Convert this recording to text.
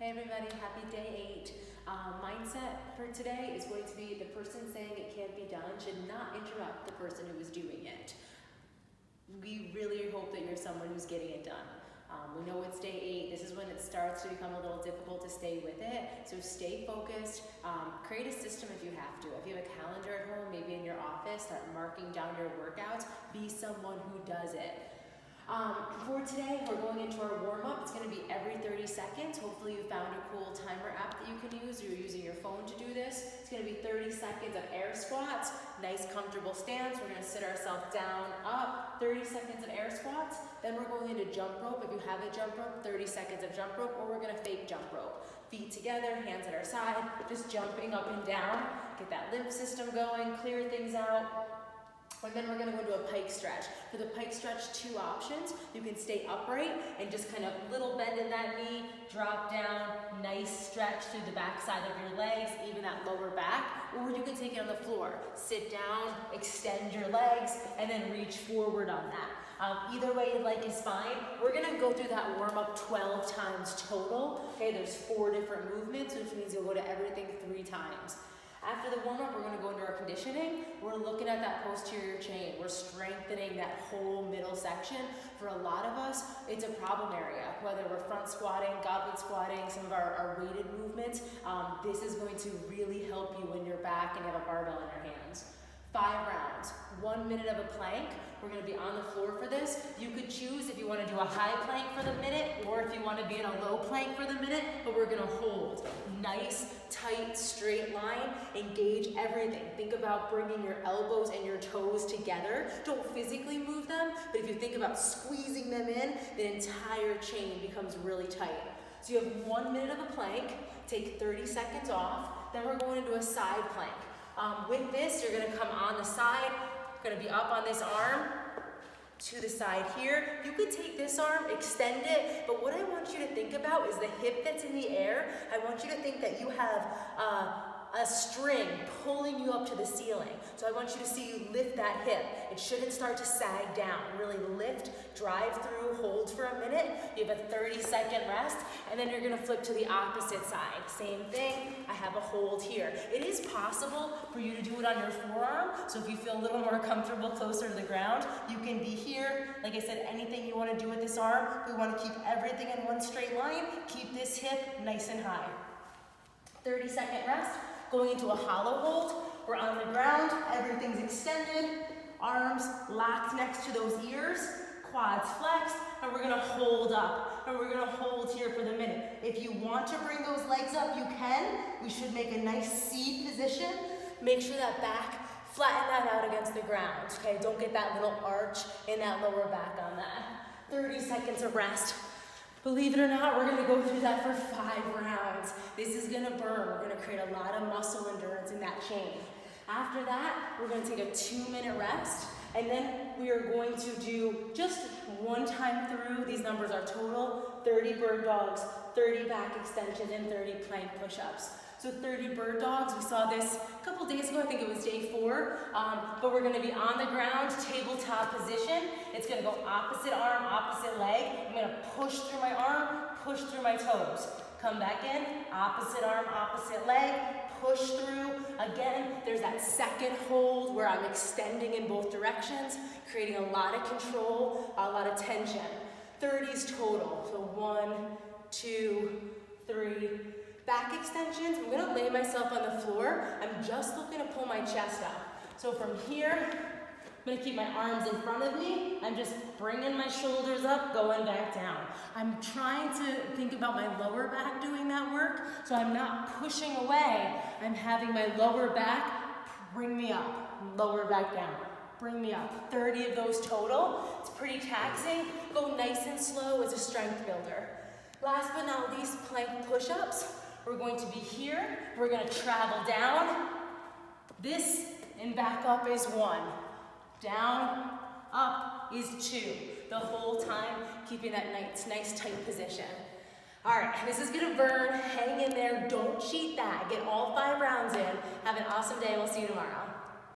Hey everybody, happy day 8. Mindset for today is going to be the person saying it can't be done should not interrupt the person who is doing it. We really hope that you're someone who's getting it done. We know it's day 8. This is when it starts to become a little difficult to stay with it. So stay focused. Create a system if you have to. If you have a calendar at home, maybe in your office, start marking down your workouts. Be someone who does it. For today, we're going into our warm-up. It's going to be every 30 seconds. Hopefully you found a cool timer app that you can use. You're using your phone to do this. It's going to be 30 seconds of air squats. Nice comfortable stance. We're going to sit ourselves down, up. 30 seconds of air squats. Then we're going into jump rope. If you have a jump rope, 30 seconds of jump rope, or we're going to fake jump rope. Feet together, hands at our side, just jumping up and down. Get that lymph system going, clear things out. And then we're going to go into a pike stretch. For the pike stretch, 2 options. You can stay upright and just kind of little bend in that knee, drop down, nice stretch through the back side of your legs, even that lower back. Or you can take it on the floor. Sit down, extend your legs, and then reach forward on that. Either way you like is fine. We're going to go through that warm-up 12 times total. Okay, there's 4 different movements, which means you'll go to everything 3 times. After the warm-up, we're going to go into our conditioning. We're looking at that posterior chain. We're strengthening that whole middle section. For a lot of us, it's a problem area. Whether we're front squatting, goblet squatting, some of our weighted movements, this is going to really help you when you're back and you have a barbell in your hands. 5 rounds, 1 minute of a plank. We're going to be on the floor for this. You could choose if you want to do a high plank for the minute or if you want to be in a low plank for the minute, but we're going to hold. Nice, tight, straight line. Engage everything. Think about bringing your elbows and your toes together. Don't physically move them, but if you think about squeezing them in, the entire chain becomes really tight. So you have 1 minute of a plank. Take 30 seconds off. Then we're going into a side plank. With this, you're going to come on the side. You're going to be up on this arm to the side here. You could take this arm, extend it, but what I want you to think about is the hip that's in the air. I want you to think that you have a string pulling you up to the ceiling. So I want you to see you lift that hip. It shouldn't start to sag down. Really lift, drive through, hold for a minute. You have a 30-second rest, and then you're gonna flip to the opposite side. Same thing, I have a hold here. It is possible for you to do it on your forearm, so if you feel a little more comfortable closer to the ground, you can be here. Like I said, anything you wanna do with this arm, we wanna keep everything in one straight line. Keep this hip nice and high. 30-second rest. Going into a hollow hold, we're on the ground, everything's extended, arms locked next to those ears, quads flexed, and we're gonna hold up, and we're gonna hold here for the minute. If you want to bring those legs up, you can. We should make a nice C position. Make sure that back, flatten that out against the ground, okay? Don't get that little arch in that lower back on that. 30 seconds of rest. Believe it or not, we're going to go through that for 5 rounds. This is going to burn. We're going to create a lot of muscle endurance in that chain. After that, we're going to take a 2-minute rest, and then we are going to do just 1 time through. These numbers are total: 30 bird dogs, 30 back extensions, and 30 plank push-ups. So 30 bird dogs, we saw this a couple days ago, I think it was day 4, but we're gonna be on the ground, tabletop position. It's gonna go opposite arm, opposite leg. I'm gonna push through my arm, push through my toes. Come back in, opposite arm, opposite leg, push through. Again, there's that second hold where I'm extending in both directions, creating a lot of control, a lot of tension. 30s total, so 1, 2, 3, back extensions. I'm gonna lay myself on the floor. I'm just looking to pull my chest up. So from here, I'm gonna keep my arms in front of me. I'm just bringing my shoulders up, going back down. I'm trying to think about my lower back doing that work, so I'm not pushing away. I'm having my lower back bring me up, lower back down, bring me up. 30 of those total. It's pretty taxing. Go nice and slow as a strength builder. Last but not least, plank push-ups. We're going to be here. We're going to travel down. This and back up is 1. Down, up is 2. The whole time keeping that nice tight position. All right, this is going to burn. Hang in there. Don't cheat that. Get all 5 rounds in. Have an awesome day. We'll see you tomorrow.